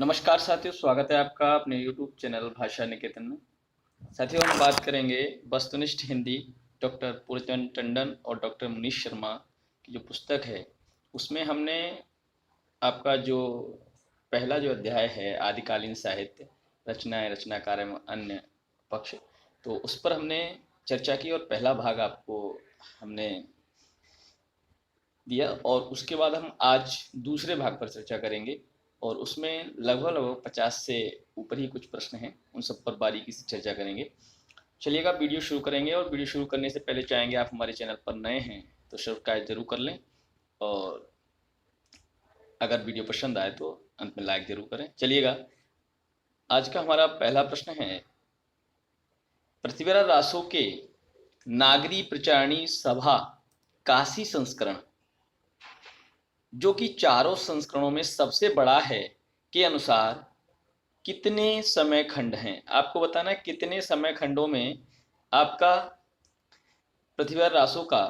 नमस्कार साथियों, स्वागत है आपका अपने YouTube चैनल भाषा निकेतन में। साथियों, हम बात करेंगे वस्तुनिष्ठ हिंदी डॉक्टर पूर्णचंद टंडन और डॉक्टर मनीष शर्मा की जो पुस्तक है, उसमें हमने आपका जो पहला जो अध्याय है आदिकालीन साहित्य, रचनाएं, रचनाकार एवं अन्य पक्ष, तो उस पर हमने चर्चा की और पहला भाग आपको हमने दिया। और उसके बाद हम आज दूसरे भाग पर चर्चा करेंगे और उसमें लगभग 50 से ऊपर ही कुछ प्रश्न हैं, उन सब पर बारीकी से चर्चा करेंगे। चलिएगा, वीडियो शुरू करेंगे। और वीडियो शुरू करने से पहले चाहेंगे आप हमारे चैनल पर नए हैं तो सब्सक्राइब जरूर कर लें, और अगर वीडियो पसंद आए तो अंत में लाइक जरूर करें। चलिएगा, आज का हमारा पहला प्रश्न है, पृथ्वीराज रासो के नागरी प्रचारणी सभा काशी संस्करण, जो कि चारों संस्करणों में सबसे बड़ा है, के अनुसार कितने समय खंड हैं? आपको बताना है कितने समय खंडों में आपका पृथ्वीराज रासो का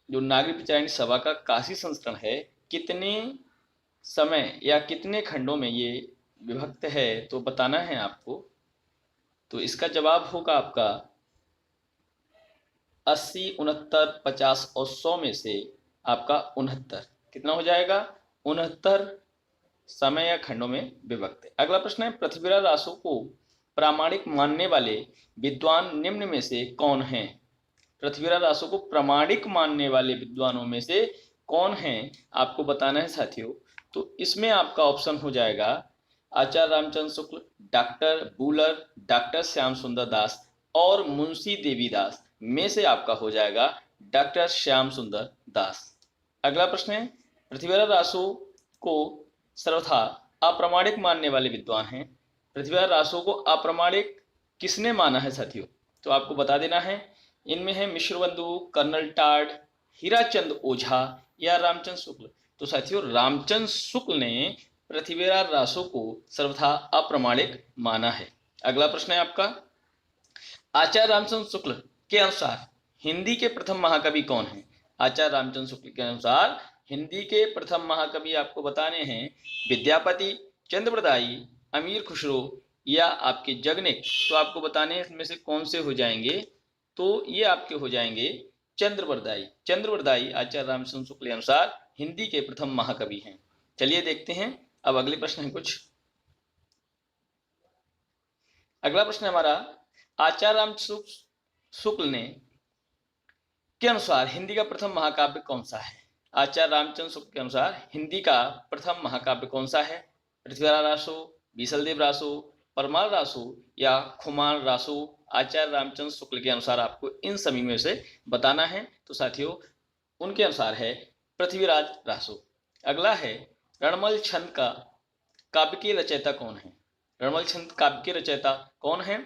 जो नागरिक प्रचारणी सभा का काशी संस्करण है, कितने समय या कितने खंडों में ये विभक्त है, तो बताना है आपको। तो इसका जवाब होगा आपका 80, 69, 50 और 100 में से आपका 69। कितना हो जाएगा? 69 समय या खंडों में विभक्त है। अगला प्रश्न है, पृथ्वीराज रासो को प्रामाणिक मानने वाले विद्वान निम्न में से कौन हैं? पृथ्वीराज रासो को प्रामाणिक मानने वाले विद्वानों में से कौन हैं, आपको बताना है साथियों। तो इसमें आपका ऑप्शन हो जाएगा आचार्य रामचंद्र शुक्ल, डॉक्टर बूलर, डॉक्टर श्याम सुंदर दास और मुंशी देवीदास में से आपका हो जाएगा डॉक्टर श्याम सुंदर दास। अगला प्रश्न है, पृथ्वीराज रासो को सर्वथा अप्रामाणिक मानने वाले विद्वान हैं। पृथ्वीराज रासो को अप्रामाणिक किसने माना है साथियों? तो आपको बता देना है, इनमें है मिश्रबंधु, कर्नल टाड, हीराचंद ओझा या रामचंद्र शुक्ल। तो साथियों, रामचंद्र शुक्ल ने पृथ्वीराज रासो को सर्वथा अप्रामाणिक माना है। अगला प्रश्न है आपका, आचार्य रामचंद्र शुक्ल के अनुसार हिंदी के प्रथम महाकवि कौन है? आचार्य रामचंद्र शुक्ल के अनुसार हिंदी के प्रथम महाकवि आपको बताने हैं विद्यापति, चंद्रबरदाई, अमीर खुसरो या आपके जगनिक। तो आपको बताने हैं इसमें से कौन से हो जाएंगे। तो ये आपके हो जाएंगे चंद्रबरदाई। चंद्रबरदाई आचार्य रामचंद्र शुक्ल के अनुसार हिंदी के प्रथम महाकवि हैं। चलिए देखते हैं, अब अगले प्रश्न है कुछ। अगला प्रश्न हमारा, आचार्य रामचंद्र शुक्ल ने के अनुसार हिंदी का प्रथम महाकाव्य कौन सा है? आचार्य रामचंद्र शुक्ल के अनुसार हिंदी का प्रथम महाकाव्य कौन सा है? पृथ्वीराज रासो, बीसलदेव रासो, परमार रासो या खुमान रासो? आचार्य रामचंद्र शुक्ल के अनुसार आपको इन सभी में से बताना है। तो साथियों, उनके अनुसार है पृथ्वीराज रासो। अगला है, रणमल छंद का काव्य के रचयिता कौन है? रणमल छंद काव्य के रचयिता कौन है?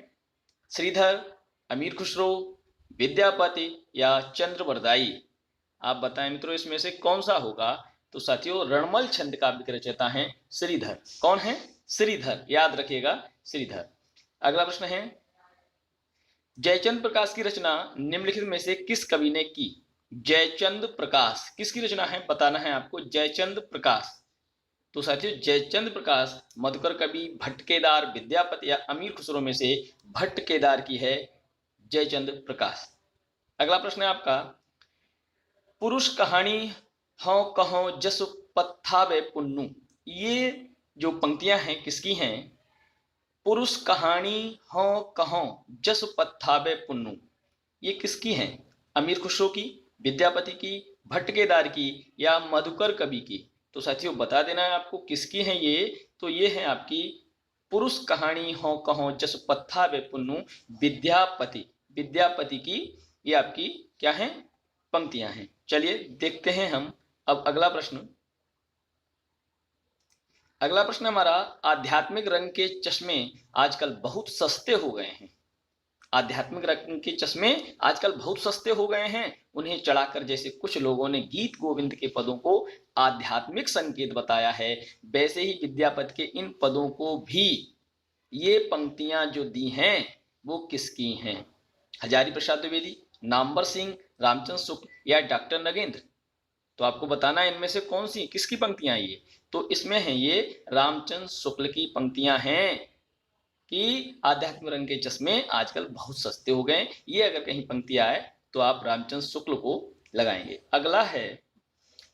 श्रीधर, अमीर खुसरो, विद्यापति या चंद्रबरदाई? आप बताएं मित्रों, इसमें से कौन सा होगा? तो साथियों, रणमल छंद काव्य के रचयिता हैं श्रीधर। कौन है? श्रीधर, याद रखिएगा, श्रीधर। अगला प्रश्न है, जयचंद प्रकाश की रचना निम्नलिखित में से किस कवि ने की? जयचंद प्रकाश किसकी रचना है, बताना है आपको। जयचंद प्रकाश। तो साथियों, जयचंद प्रकाश मधुकर कवि, भट्ट केदार, विद्यापति या अमीर खुसरो में से भट्ट केदार की है जयचंद प्रकाश। अगला प्रश्न है आपका, पुरुष कहानी हों कहो जसु पत्थावे पुन्नु, ये जो पंक्तियां हैं किसकी हैं? पुरुष कहानी हों कहो जसु पत्थावे पुन्नु, ये किसकी हैं? अमीर खुसरो की, विद्यापति की, भट्ट केदार की या मधुकर कवि की? तो साथियों, बता देना है आपको किसकी हैं ये। तो ये है आपकी पुरुष कहानी हो कहो जस पत्था वे पुन्नु, विद्यापति, विद्यापति की ये आपकी क्या है? पंक्तियां हैं। चलिए देखते हैं हम अब अगला प्रश्न। अगला प्रश्न हमारा, आध्यात्मिक रंग के चश्मे आजकल बहुत सस्ते हो गए हैं। आध्यात्मिक रंग के चश्मे आजकल बहुत सस्ते हो गए हैं, उन्हें चढ़ाकर जैसे कुछ लोगों ने गीत गोविंद के पदों को आध्यात्मिक संकेत बताया है, वैसे ही विद्यापति के इन पदों को भी ये पंक्तियां जो दी हैं वो किसकी हैं? हजारी प्रसाद द्विवेदी, नामवर सिंह, रामचंद्र शुक्ल या डॉक्टर नगेंद्र? तो आपको बताना है इनमें से कौन सी किसकी पंक्तियां ये। तो इसमें है ये रामचंद्र शुक्ल की पंक्तियां हैं कि आध्यात्म रंग के चश्मे आजकल बहुत सस्ते हो गए। ये अगर कहीं पंक्ति आए तो आप रामचंद्र शुक्ल को लगाएंगे। अगला है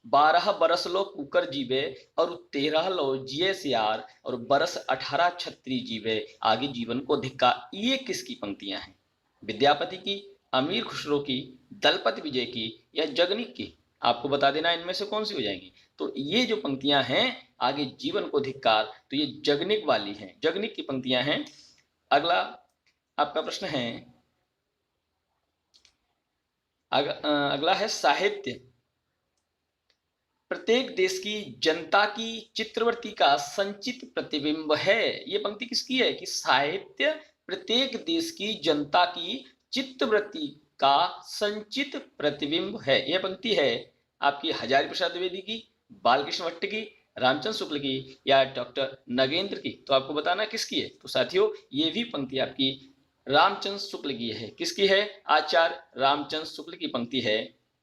12 बरस लो कुकर जीवे और 13 लो जिये सियार और बरस 18 छत्री जीवे आगे जीवन को धिक्का। ये किसकी पंक्तियां हैं? विद्यापति की, अमीर खुसरो की, दलपति विजय की या जगनिक की? आपको बता देना इनमें से कौन सी हो जाएंगी। तो ये जो पंक्तियां हैं आगे जीवन को धिक्कार, तो ये जगनिक वाली हैं, जगनिक की पंक्तियां हैं। अगला आपका प्रश्न है, अगला है साहित्य प्रत्येक देश की जनता की चित्रवृत्ति का संचित प्रतिबिंब है। ये पंक्ति किसकी है कि साहित्य प्रत्येक देश की जनता की चित्तवृत्ति का संचित प्रतिबिंब है। यह पंक्ति है आपकी हजारी प्रसाद द्विवेदी की, बालकृष्ण भट्ट की, रामचंद्र शुक्ल की या डॉक्टर नगेंद्र की? तो आपको बताना किसकी है। तो साथियों ये भी पंक्ति आपकी रामचंद्र शुक्ल की है। किसकी है? आचार्य रामचंद्र शुक्ल की पंक्ति है।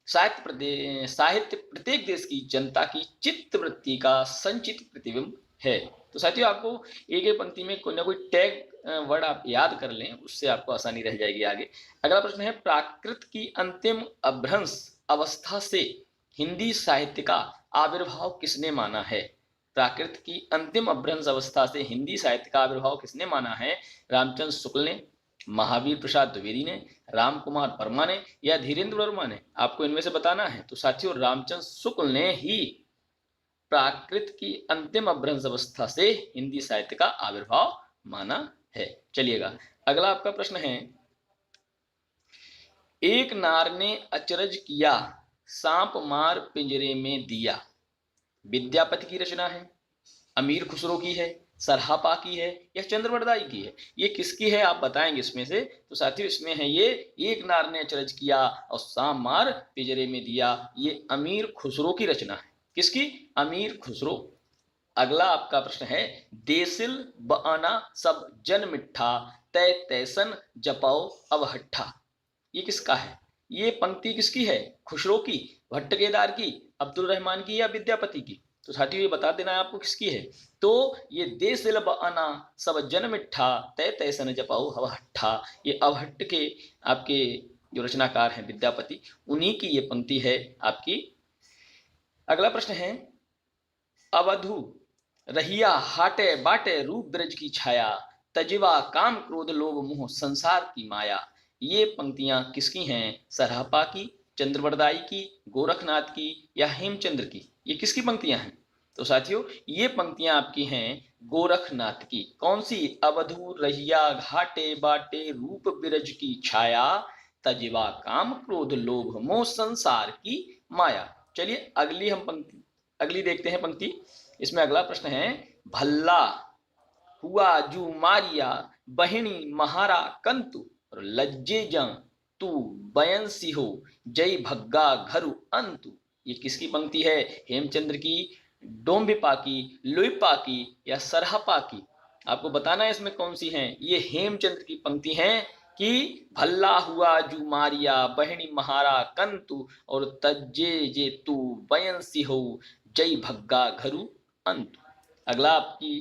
साहित्य प्रत्येक देश की जनता की चित्तवृत्ति का संचित प्रतिबिंब है। तो साथियों आपको एक एक पंक्ति में कोई ना कोई टैग वर्ड आप याद कर लें, उससे आपको आसानी रह जाएगी आगे। अगला प्रश्न है, प्राकृत की अंतिम अभ्रंश अवस्था से हिंदी साहित्य का आविर्भाव किसने माना है? प्राकृत की अंतिम अभ्रंश अवस्था से हिंदी साहित्य का आविर्भाव किसने माना है? रामचंद्र शुक्ल ने, महावीर प्रसाद द्विवेदी ने, राम कुमार वर्मा ने या धीरेन्द्र वर्मा ने? आपको इनमें से बताना है। तो साथियों रामचंद्र शुक्ल ने ही प्राकृत की अंतिम अभ्रंश अवस्था से हिंदी साहित्य का आविर्भाव माना है। चलिएगा अगला आपका प्रश्न है, एक नार ने अचरज किया सांप मार पिंजरे में दिया। विद्यापति की रचना है, अमीर खुसरो की है, सरहापा की है या चंद्रवरदाई की है? ये किसकी है आप बताएंगे इसमें से। तो साथियों इसमें है ये एक नार ने अचरज किया और सांप मार पिंजरे में दिया, ये अमीर खुसरो की रचना है। किसकी? अमीर खुसरो। अगला आपका प्रश्न है, देसिल बआना सब जन मिठा तय तैसन जपाओ अब हट्ठा। ये किसका है? ये पंक्ति किसकी है? खुसरो की, भट्ट केदार की, अब्दुल रहमान की या विद्यापति की? तो साथियों ये बता देना है आपको किसकी है। तो ये देसिल बआना सब जन मिठा तय तैसन जपाओ अब हट्ठा, ये अवहट्ट के आपके जो रचनाकार हैं विद्यापति, उन्हीं की ये पंक्ति है आपकी। अगला प्रश्न है, अवधू रहिया हाटे बाटे रूप ब्रज की छाया तजिवा काम क्रोध लोभ मोह संसार की माया। ये पंक्तियां किसकी हैं? सरहापा की, चंद्रवरदाई की, गोरखनाथ की या हेमचंद्र की? ये किसकी पंक्तियां हैं? तो साथियों ये पंक्तियां आपकी हैं गोरखनाथ की। कौन सी? अवधू रहिया घाटे बाटे रूप बिरज की छाया तजिवा काम क्रोध लोभ मोह संसार की माया। चलिए अगली देखते हैं पंक्ति। इसमें अगला प्रश्न है, भल्ला हुआ जू मारिया बहिणी महारा कंतु और लज्जे जं तू बयंसी हो जय भग्गा घरु अंतु। ये किसकी पंक्ति है? हेमचंद्र की, डोम्बिपा की, लुइपा की या सरहापा की? आपको बताना है इसमें कौन सी हैं। ये हेमचंद्र की पंक्ति हैं कि भल्ला हुआ जू मारिया बहिणी महारा कंतु और तज्जे जे तू बयंसी हो जय भग्गा घरु अंतु। अगला आपकी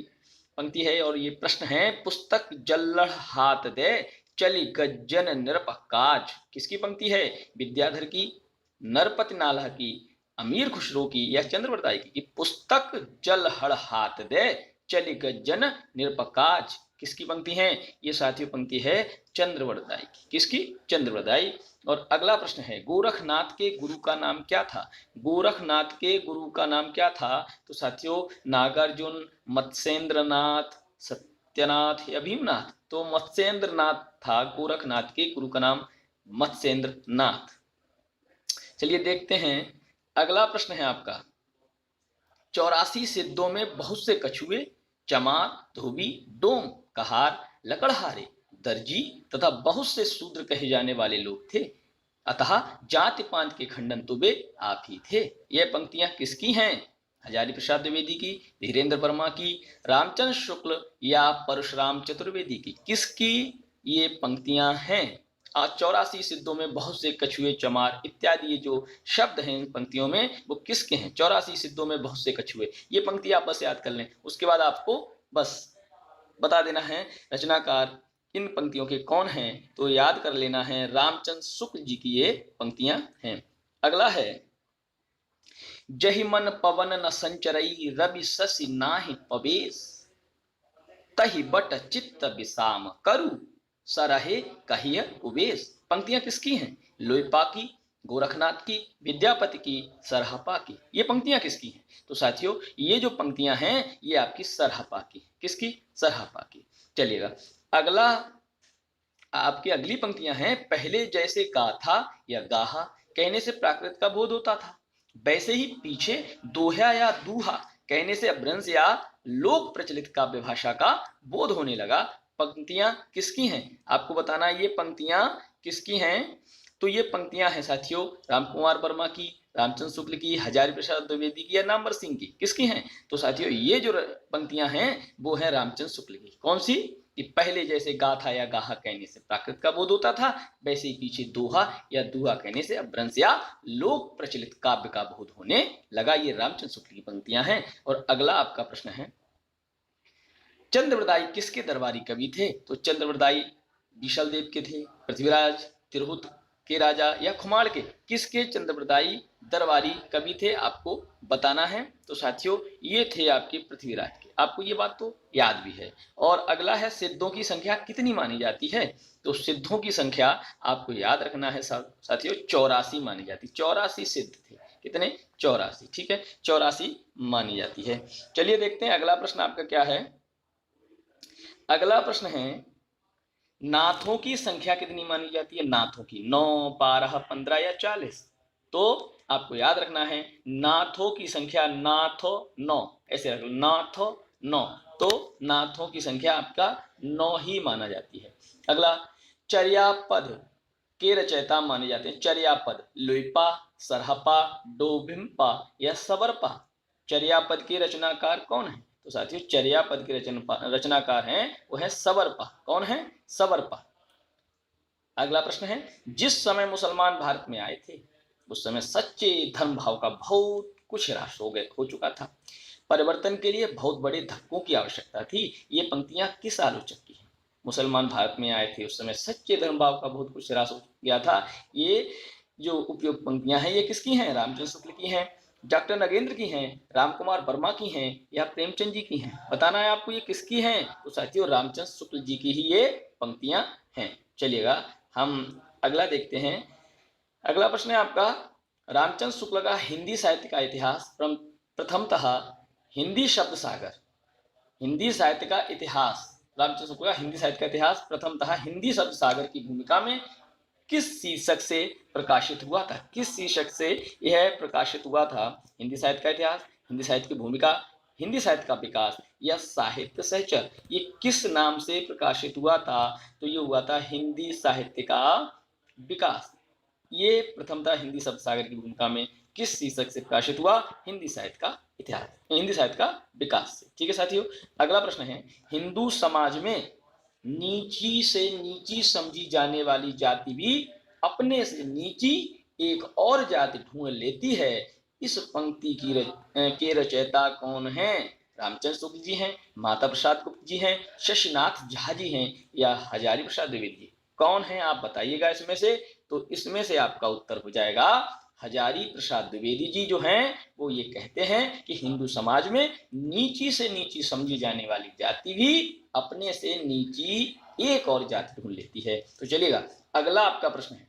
पंक्ति है और ये प्रश्न है, पुस्तक जल्लड़ हाथ दे चली गज्जन निरपकाज। किसकी पंक्ति है? विद्याधर की, नरपति नाला की, अमीर खुसरो की या चंद्रवरदाई की? पुस्तक जल हड़ हाथ दे चली गज्जन निरपकाज किसकी पंक्ति है? ये साथियों पंक्ति है चंद्रवरदाई की। किसकी? चंद्रवरदाई। और अगला प्रश्न है, गोरखनाथ के गुरु का नाम क्या था? गोरखनाथ के गुरु का नाम क्या था? तो साथियों नागार्जुन, मत्स्येंद्रनाथ, सत्यनाथ या भीमनाथ? तो मत्स्येंद्रनाथ था गोरखनाथ के गुरु का नाम, मत्स्येंद्रनाथ। चलिए देखते हैं अगला प्रश्न है आपका, 84 सिद्धों में बहुत से कछुए चमार, धोबी, डोम, कहार, लकड़हारे, दर्जी तथा बहुत से शूद्र कहे जाने वाले लोग थे, अतः जाति पांत के खंडन तो वे आप ही थे। ये पंक्तियां किसकी हैं? हजारी प्रसाद द्विवेदी की, धीरेन्द्र वर्मा की, रामचंद्र शुक्ल या परशुराम चतुर्वेदी की? किसकी ये पंक्तियां हैं? आज 84 सिद्धों में बहुत से कछुए, चमार इत्यादि ये जो शब्द हैं इन पंक्तियों में वो किसके हैं? 84 सिद्धों में बहुत से कछुए, ये पंक्ति आप बस याद कर लें। उसके बाद आपको बस बता देना है रचनाकार इन पंक्तियों के कौन हैं, तो याद कर लेना है रामचंद्र शुक्ल जी की ये पंक्तियां हैं। अगला है जहि मन पवन न संचरई रवि शशि नाहि पवेश तहि बट चित्त विषाम करु सरहे कहिय उवेश। पंक्तियां किसकी हैं? लोईपा की, गोरखनाथ की, विद्यापति की, सरहपा की। ये पंक्तियां किसकी हैं? तो साथियों ये जो पंक्तियां हैं ये आपकी सरहपा की। किसकी? सरहपा की। चलिएगा अगला आपकी अगली पंक्तियां हैं पहले जैसे गाथा या गाहा कहने से प्राकृत का बोध होता था, वैसे ही पीछे दोहा या दूहा कहने से अपभ्रंश या लोक प्रचलित काव्य भाषा का बोध होने लगा। पंक्तियां किसकी हैं? आपको बताना ये पंक्तियां किसकी हैं। तो ये पंक्तियां हैं साथियों रामकुमार वर्मा की, रामचंद्र शुक्ल की, हजारी प्रसाद द्विवेदी की या नामवर सिंह की। किसकी हैं? तो साथियों ये जो पंक्तियां हैं वो है रामचंद्र शुक्ल की। कौन सी? कि पहले जैसे गाथा या गाहा कहने से प्राकृत का बोध होता था, वैसे ही पीछे दोहा या दुहा कहने से अपभ्रंश या लोक प्रचलित काव्य का बोध होने लगा। ये रामचंद्र शुक्ल की पंक्तियां हैं। और अगला आपका प्रश्न है चंद्रवरदाई किसके दरबारी कवि थे? तो चंद्रवरदाई विशल देव के थे, पृथ्वीराज, तिरहुत के राजा या खुमाड़ के, किसके चंद्रवरदाई दरबारी कवि थे आपको बताना है। तो साथियों ये थे आपके पृथ्वीराज के। आपको ये बात तो याद भी है। और अगला है सिद्धों की संख्या कितनी मानी जाती है? तो सिद्धों की संख्या आपको याद रखना है साथियों 84 मानी जाती। 84 सिद्ध थे। कितने? 84। ठीक है 84 मानी जाती है। चलिए देखते हैं अगला प्रश्न आपका क्या है। अगला प्रश्न है नाथों की संख्या कितनी मानी जाती है? नाथों की 9, 12, 15 या 40। तो आपको याद रखना है नाथों की संख्या, नाथो 9 ऐसे रख लो, नाथो 9। तो नाथों की संख्या आपका 9 ही माना जाती है। अगला चर्यापद के रचयिता माने जाते हैं। चर्यापद लोईपा, सरहपा, डोभिम्पा या सवरपा। चर्यापद के रचनाकार कौन है? तो साथियों चर्यापद के रचनाकार हैं वो है सवरपा। कौन है? सवरपा। अगला प्रश्न है जिस समय मुसलमान भारत में आए थे उस समय सच्चे धर्म भाव का बहुत कुछ ह्रास हो चुका था। परिवर्तन के लिए बहुत बड़े धक्कों की आवश्यकता थी। ये पंक्तियां किस आलोचक की हैं? मुसलमान भारत में आए थे उस समय सच्चे धर्म भाव का बहुत कुछ ह्रास हो गया था। ये जो उपयुक्त पंक्तियां हैं ये किसकी हैं? रामचंद्र शुक्ल की हैं, डॉक्टर नगेंद्र की हैं, रामकुमार वर्मा की हैं या प्रेमचंद जी की हैं? बताना है आपको ये किसकी हैं। तो साथियों रामचंद्र शुक्ल जी की ही ये पंक्तियां हैं। चलिएगा हम अगला देखते हैं। अगला प्रश्न है आपका रामचंद्र शुक्ल का हिंदी साहित्य का इतिहास। प्रथमतः हिंदी शब्द सागर, हिंदी साहित्य का इतिहास, रामचंद्र शुक्ल का हिंदी साहित्य का इतिहास प्रथमतः हिंदी शब्द सागर की भूमिका में किस शीर्षक से प्रकाशित हुआ था? किस शीर्षक से यह प्रकाशित हुआ था? हिंदी साहित्य का इतिहास, हिंदी साहित्य की भूमिका, हिंदी साहित्य का विकास या साहित्य सहचर। ये किस नाम से प्रकाशित हुआ था? तो ये हुआ था हिंदी साहित्य का विकास। ये प्रथमतः हिंदी शब्द सागर की भूमिका में किस शीर्षक से प्रकाशित हुआ? हिंदी साहित्य का इतिहास, हिंदी साहित्य का विकास से। ठीक है साथियों अगला प्रश्न है हिंदू समाज में नीची से नीची समझी जाने वाली जाति भी अपने से नीची एक और जाति ढूंढ लेती है। इस पंक्ति के रचयिता कौन हैं? रामचंद्र शुक्ल जी हैं, माता प्रसाद गुप्त जी हैं, शशिनाथ झा जी हैं या हजारी प्रसाद द्विवेदी जी। कौन है आप बताइएगा इसमें से। तो इसमें से आपका उत्तर हो जाएगा हजारी प्रसाद द्विवेदी जी जो हैं वो ये कहते हैं कि हिंदू समाज में नीची से नीची समझी जाने वाली जाति भी अपने से नीची एक और जाति ढूंढ लेती है। तो चलिएगा अगला आपका प्रश्न है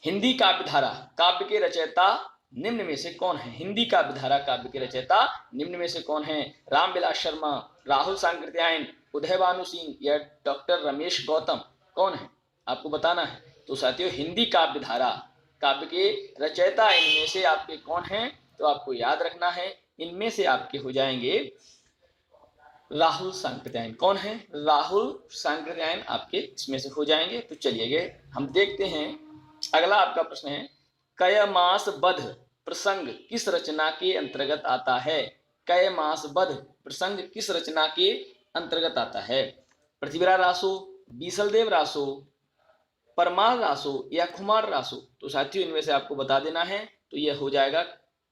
हिंदी काव्यधारा काव्य के रचयिता निम्न में से कौन है? हिंदी काव्यधारा काव्य के रचयिता निम्न में से कौन है? रामविलास शर्मा, राहुल सांकृत्यायन, उदय भानु सिंह या डॉक्टर रमेश गौतम। कौन है आपको बताना है। तो साथियों हिंदी काव्यधारा काव्य के रचयिता इनमें से आपके कौन हैं? तो आपको याद रखना है इनमें से आपके हो जाएंगे राहुल सांकृत्यायन। कौन है? राहुल सांकृत्यायन आपके इसमें से हो जाएंगे। तो चलिए हम देखते हैं अगला आपका प्रश्न है कयमास बध प्रसंग किस रचना के अंतर्गत आता है? कयमास बध प्रसंग किस रचना के अंतर्गत आता है? पृथ्वीराज रासो, बीसलदेव रासो, परमाल रासो या खुमार रासो, तो साथियों इनमें से आपको बता देना है। तो यह हो जाएगा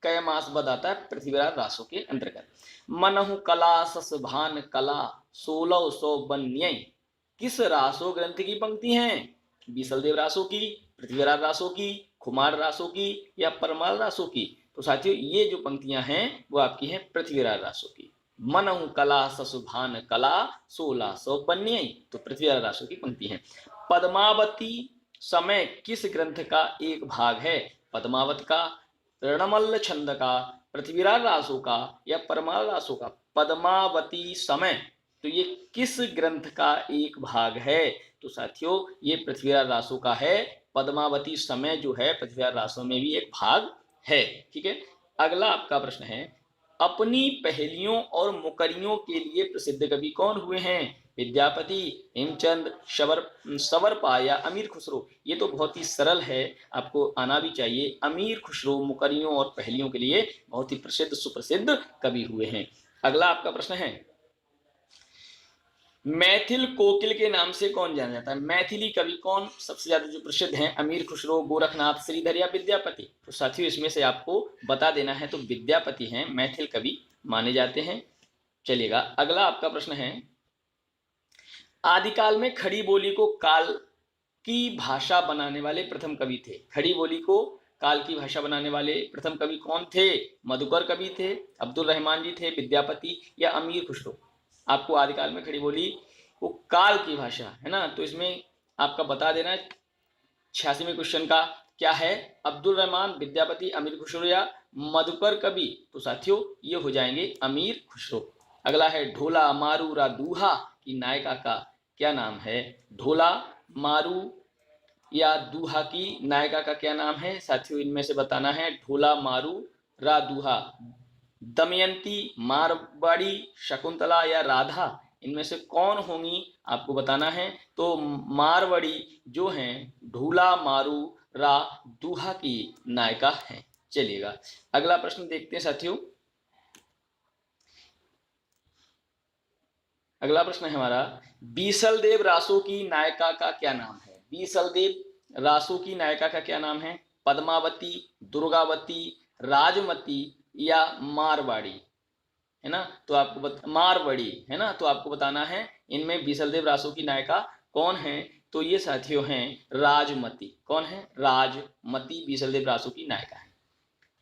कय मास बद आता है पृथ्वीराज रासो के अंतर्गत। मनहु कला सस भान कला 1600 बन्य, किस रासो ग्रंथ की पंक्ति हैं? बीसलदेव रासो की, पृथ्वीराज रासो की, खुमार रासो की या परमाल रासो की? तो साथियों ये जो पंक्तियां हैं वो आपकी हैं पृथ्वीराज रासो की। मनहु कला ससुभान कला 1600 बन्य, तो पृथ्वीराज रासो की पंक्ति है। पद्मावती समय किस ग्रंथ का एक भाग है? पद्मावत का, रणमल्ल छंद का, पृथ्वीराज रासो का या परमाल रासो का? पद्मावती समय, तो ये किस ग्रंथ का एक भाग है? तो साथियों ये पृथ्वीराज रासो का है। पद्मावती समय जो है पृथ्वीराज रासो में भी एक भाग है। ठीक है, अगला आपका प्रश्न है, अपनी पहेलियों और मुकरियों के लिए प्रसिद्ध कवि कौन हुए हैं? विद्यापति, हेमचंद, सवरपा या अमीर खुसरो? ये तो बहुत ही सरल है, आपको आना भी चाहिए। अमीर खुसरो मुकरियों और पहेलियों के लिए बहुत ही प्रसिद्ध सुप्रसिद्ध कवि हुए हैं। अगला आपका प्रश्न है, मैथिल कोकिल के नाम से कौन जाना जाता है? मैथिली कवि कौन सबसे ज्यादा जो प्रसिद्ध हैं? अमीर खुसरो, गोरखनाथ, श्रीधर या विद्यापति? तो साथियों इसमें से आपको बता देना है। तो विद्यापति हैं मैथिल कवि माने जाते हैं। चलिएगा, अगला आपका प्रश्न है, आदिकाल में खड़ी बोली को काल की भाषा बनाने वाले प्रथम कवि थे। खड़ी बोली को काल की भाषा बनाने वाले प्रथम कवि कौन थे? मधुकर कवि थे, अब्दुल रहमान जी थे, विद्यापति या अमीर खुसरो? आपको आदिकाल में खड़ी बोली वो काल की भाषा है ना, तो इसमें आपका बता देना है 86वें क्वेश्चन का क्या है? अब्दुल रहमान, विद्यापति, अमीर खुसरो या मधुकर कवि? तो साथियों ये हो जाएंगे अमीर खुसरो। अगला है, ढोला मारू रा दूहा की नायिका का क्या नाम है? ढोला मारू या दूहा की नायिका का क्या नाम है? साथियों इनमें से बताना है, ढोला मारू रा दूहा, दमयंती, मारवाड़ी, शकुंतला या राधा? इनमें से कौन होंगी आपको बताना है। तो मारवाड़ी जो हैं ढूला मारू रा दूहा की नायिका है। चलिएगा, अगला प्रश्न देखते हैं साथियों। अगला प्रश्न है हमारा, बीसलदेव रासो की नायिका का क्या नाम है? बीसलदेव रासो की नायिका का क्या नाम है? पद्मावती, दुर्गावती, राजमती या मारवाड़ी? है ना, तो आपको मारवाड़ी है ना, तो आपको बताना है इनमें बीसलदेव रासो की नायिका कौन है? तो ये साथियों हैं राजमती। कौन है? राजमती बीसलदेव रासो की नायिका है।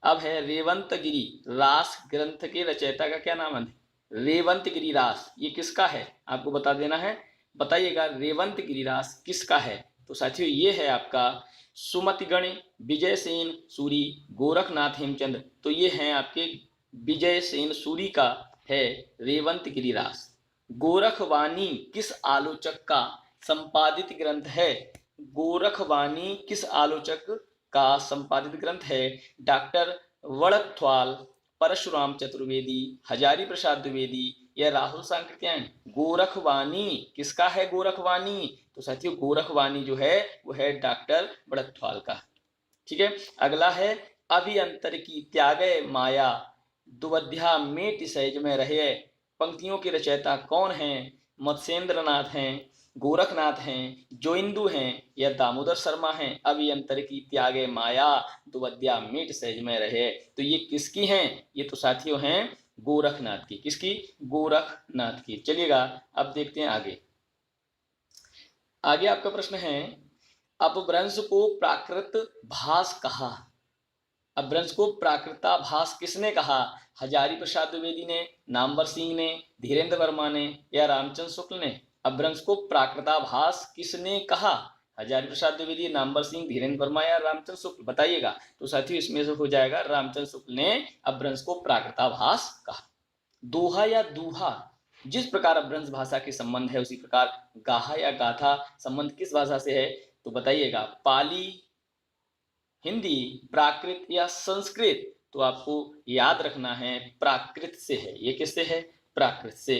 अब है, रेवंतगिरी रास ग्रंथ के रचयिता का क्या नाम है? रेवंतगिरी रास ये किसका है? आपको बता देना है, बताइएगा रेवंतगिरी रास किसका है? तो साथियों ये है आपका सुमतिगण, विजय सेन सूरी, गोरखनाथ हेमचंद। तो ये हैं आपके विजय सेन सूरी का है रेवंतगिरी रास। गोरखवाणी किस आलोचक का संपादित ग्रंथ है? गोरखवाणी किस आलोचक का संपादित ग्रंथ है? डॉक्टर वड़कथवाल, परशुराम चतुर्वेदी, हजारी प्रसाद द्विवेदी या राहुल सांकृत्यायन? गोरखवाणी किसका है? गोरखवाणी, तो साथियों गोरखवाणी जो है वो है डॉक्टर वड़कथवाल का। ठीक है, अगला है, अभियंतर की त्यागे माया दुवध्या मेट सहज में रहे, पंक्तियों के रचयिता कौन हैं? मत्स्येंद्रनाथ हैं, गोरखनाथ हैं, जोइंदू हैं या दामोदर शर्मा हैं? अभियंतर की त्यागे माया दुवध्या मेट सहज में रहे, तो ये किसकी हैं? ये तो साथियों हैं गोरखनाथ की। किसकी? गोरखनाथ की। चलिएगा, अब देखते हैं आगे। आगे आपका प्रश्न है, अपभ्रंश को प्राकृत भास कहा। अपभ्रंश को प्राकृताभास किसने कहा? हजारी प्रसाद द्विवेदी ने, नामवर सिंह ने, धीरेन्द्र वर्मा ने या रामचंद्र शुक्ल ने? अपभ्रंश को प्राकृताभास किसने कहा? हजारी प्रसाद द्विवेदी, नामवर सिंह, धीरेन्द्र वर्मा या रामचंद्र शुक्ल? बताइएगा। तो साथियों इसमें से हो जाएगा रामचंद्र शुक्ल ने अपभ्रंश को प्राकृताभास कहा। दोहा या दूहा, जिस प्रकार अपभ्रंश भाषा के संबंध है उसी प्रकार गाहा या गाथा संबंध किस भाषा से है? तो बताइएगा। पाली, हिंदी, प्राकृत या संस्कृत? तो आपको याद रखना है प्राकृत से है। ये किससे है? प्राकृत से।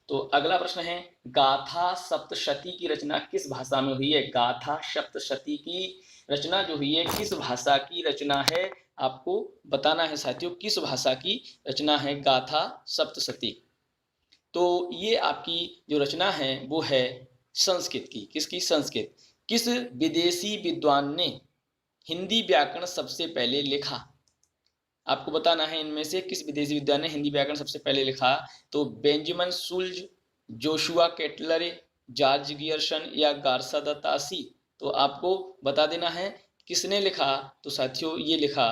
तो अगला प्रश्न है, गाथा सप्तशती की रचना किस भाषा में हुई है? गाथा सप्तशती की रचना जो हुई है किस भाषा की रचना है? आपको बताना है साथियों किस भाषा की रचना है गाथा सप्तशती। तो ये आपकी जो रचना है वो है संस्कृत की। किसकी? संस्कृत। किस विदेशी विद्वान ने हिंदी व्याकरण सबसे पहले लिखा? आपको बताना है इनमें से किस विदेशी विद्वान ने हिंदी व्याकरण सबसे पहले लिखा। तो Benjamin Schulz, Joshua Kettler, George Grierson या गार्सा द तासी। तो आपको बता देना है किसने लिखा। तो साथियों ये लिखा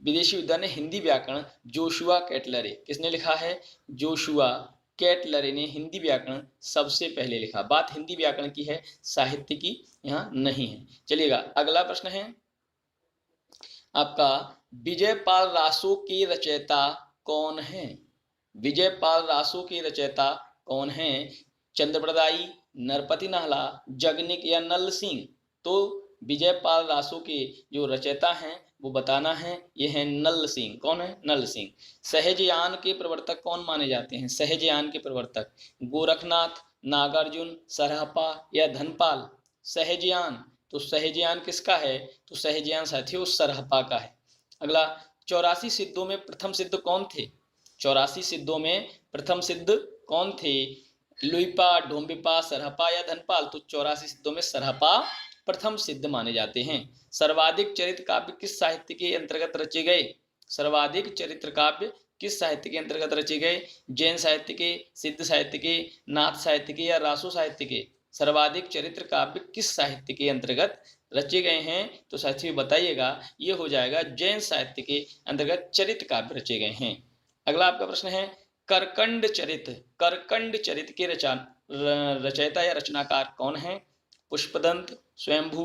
विदेशी विद्वान ने हिंदी व्याकरण जोशुआ केटलर। किसने लिखा है? जोशुआ केटलर ने हिंदी व्याकरण सबसे पहले लिखा। बात हिंदी व्याकरण की है, साहित्य की यहाँ नहीं है। चलिएगा अगला प्रश्न है आपका, विजयपाल रासो के रचयिता कौन है? विजयपाल रासो के रचयिता कौन है? चंद्रप्रदायी, नरपति नाहला, जगनिक या नल सिंह। तो विजयपाल रासो के जो रचयिता हैं वो बताना है, ये है नल सिंह। कौन है? नल सिंह। सहजयान के प्रवर्तक कौन माने जाते हैं? सहजयान के प्रवर्तक गोरखनाथ, नागार्जुन, सरहपा या धनपाल। सहजयान, तो सहजयान किसका है? तो सहजयान साथियों सरहपा का है। अगला, 84 सिद्धों में प्रथम सिद्ध कौन थे? 84 सिद्धों में प्रथम सिद्ध कौन थे? लुइपा, डोम्बिपा, सरहपा या धनपाल। तो 84 सिद्धों में सरहपा प्रथम सिद्ध माने जाते हैं। सर्वाधिक चरित्र काव्य किस साहित्य के अंतर्गत रचे गए? सर्वाधिक चरित्र काव्य किस साहित्य के अंतर्गत रचे गए? जैन साहित्य के, सिद्ध साहित्य के, नाथ साहित्य के या रासो साहित्य के? सर्वाधिक चरित्र काव्य किस साहित्य के अंतर्गत रचे गए हैं? तो साथियों बताइएगा, ये हो जाएगा जैन साहित्य के अंतर्गत चरित्र काव्य रचे गए हैं। अगला आपका प्रश्न है, करकंड चरित, करकंड चरित के रचयिता या रचनाकार कौन है? पुष्पदंत, स्वयंभू,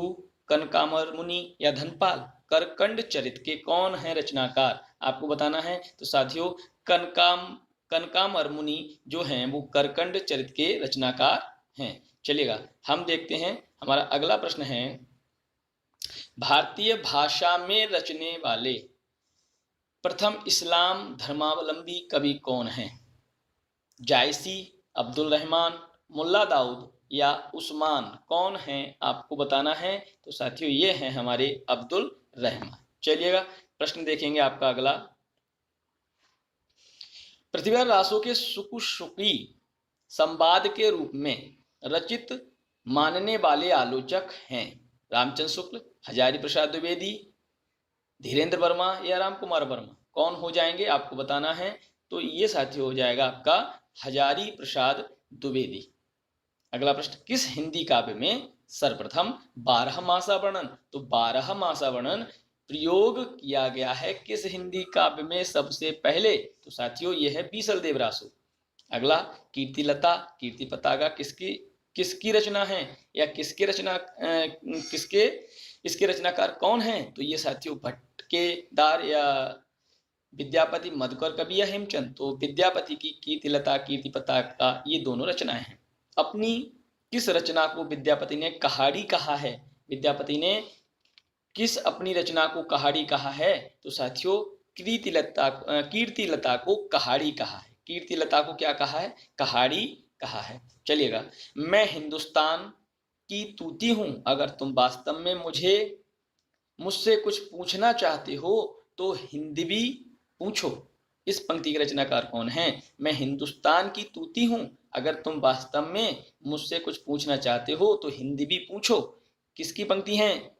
कनकामर मुनि या धनपाल। करकंड चरित के कौन है रचनाकार? आपको बताना है। तो साथियों कनकामर मुनि जो हैं वो करकंड चरित के रचनाकार हैं। चलिएगा हम देखते हैं, हमारा अगला प्रश्न है, भारतीय भाषा में रचने वाले प्रथम इस्लाम धर्मावलंबी कवि कौन है? जायसी, अब्दुल रहमान, मुल्ला दाऊद या उस्मान। कौन है आपको बताना है। तो साथियों ये हैं हमारे अब्दुल रहमान। चलिएगा प्रश्न देखेंगे आपका अगला, पृथ्वीराज रासो के सुकुशुकी संवाद के रूप में रचित मानने वाले आलोचक हैं? रामचंद्र शुक्ल, हजारी प्रसाद द्विवेदी, धीरेन्द्र वर्मा या राम कुमार वर्मा। कौन हो जाएंगे आपको बताना है। तो ये साथी हो जाएगा आपका हजारी प्रसाद द्विवेदी। अगला प्रश्न, किस हिंदी काव्य में सर्वप्रथम 12 मासा वर्णन? तो 12 मासा वर्णन प्रयोग किया गया है किस हिंदी काव्य में सबसे पहले? तो साथियों ये है बीसल देव रासो। अगला, कीर्तिलता, कीर्ति पताका किसकी रचना है या किसके इसके रचनाकार कौन है? तो ये साथियों भटकेदार या विद्यापति, मधुकर कवि या हेमचंद। तो विद्यापति की कीर्तिलता, कीर्ति पताका ये दोनों रचनाएं हैं। अपनी किस रचना को विद्यापति ने कहाड़ी कहा है? विद्यापति ने किस अपनी रचना को कहाड़ी कहा है? तो साथियों कीर्तिलता को कहाड़ी कहा है। कीर्तिलता को क्या कहा है? कहाड़ी कहा है। चलिएगा, मैं हिंदुस्तान की तूती हूं, अगर तुम वास्तव में मुझसे कुछ पूछना चाहते हो तो हिंदवी पूछो। इस पंक्ति के रचनाकार कौन है? मैं हिंदुस्तान की तूती हूं, अगर तुम वास्तव में मुझसे कुछ पूछना चाहते हो तो हिंदवी पूछो। किसकी पंक्ति है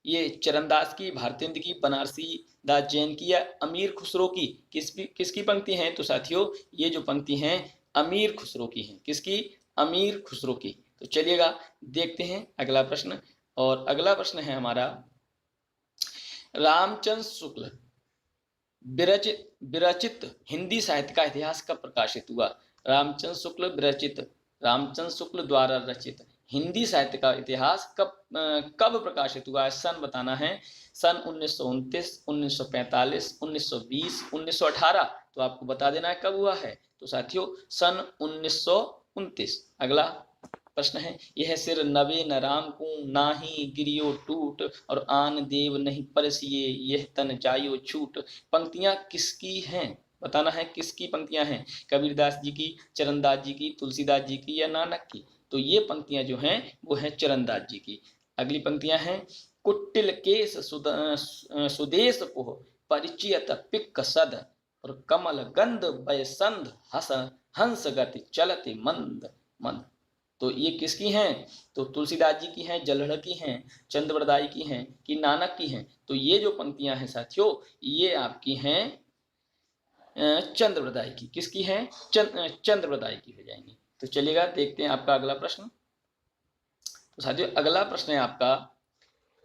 ये? चरणदास की, भारतेंद्र की, बनारसी दास जैन की या अमीर खुसरो की? किसकी पंक्ति है? तो साथियों ये जो पंक्ति है अमीर खुसरो की है। किसकी? अमीर खुसरो की। तो चलिएगा देखते हैं अगला प्रश्न, और अगला प्रश्न है हमारा, रामचंद्र शुक्ल विरचित हिंदी साहित्य का इतिहास कब प्रकाशित हुआ? रामचंद्र शुक्ल द्वारा रचित हिंदी साहित्य का इतिहास कब प्रकाशित हुआ है? सन बताना है। सन 1929, 1945, 1920, 1918। तो आपको बता देना है कब हुआ है। तो साथियों सन 1929। अगला प्रश्न है, यह सिर नवे न राम को नाही गिरियो टूट, और आन देव नहीं परसिए यह तन जायो छूट। पंक्तियां किसकी हैं? बताना है किसकी पंक्तियां हैं। कबीरदास जी की, चरणदास जी की, तुलसीदास जी की या नानक की? तो ये पंक्तियां जो हैं वो हैं चरणदास जी की। अगली पंक्तियां हैं, कुटिल केस सुदेश पोह परिचियत पिक सद, और कमल गंध वयसंध हंस गति चलति मंद मंद। तो ये किसकी हैं? तो तुलसीदास जी की हैं, जल्हड़ की हैं, चंद्रवरदाई की हैं कि नानक की हैं? तो ये जो पंक्तियां हैं साथियों, ये आपकी हैं चंद्रवरदाई की। किसकी हैं? चंद्रवरदाई की हो जाएंगी। तो चलिएगा देखते हैं आपका अगला प्रश्न। तो साथियों अगला प्रश्न है आपका,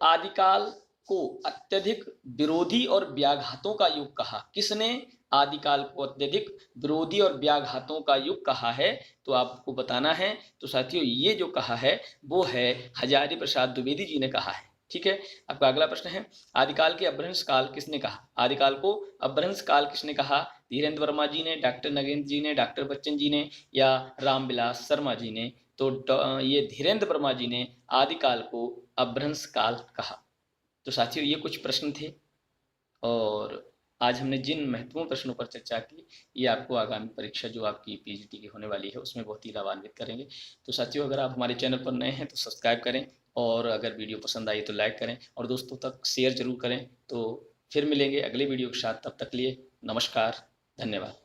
आदिकाल को अत्यधिक विरोधी और व्याघातों का युग कहा। किसने आदिकाल को अत्यधिक विरोधी और व्याघातों का युग कहा है? तो आपको बताना है। तो साथियों ये जो कहा है वो है हजारी प्रसाद द्विवेदी जी ने कहा है। ठीक है, आपका अगला प्रश्न है, आदिकाल के अपभ्रंश काल किसने कहा? आदिकाल को अपभ्रंश काल किसने कहा? धीरेन्द्र वर्मा जी ने, डॉक्टर नगेंद्र जी ने, डॉक्टर बच्चन जी ने या रामविलास शर्मा जी ने? तो ये धीरेन्द्र वर्मा जी ने आदिकाल को अपभ्रंश काल कहा। तो साथियों ये कुछ प्रश्न थे और आज हमने जिन महत्वपूर्ण प्रश्नों पर चर्चा की, ये आपको आगामी परीक्षा जो आपकी पीजीटी की होने वाली है उसमें बहुत ही लाभान्वित करेंगे। तो साथियों अगर आप हमारे चैनल पर नए हैं तो सब्सक्राइब करें, और अगर वीडियो पसंद आई तो लाइक करें और दोस्तों तक शेयर जरूर करें। तो फिर मिलेंगे अगले वीडियो के साथ, तब तक लिए नमस्कार, धन्यवाद।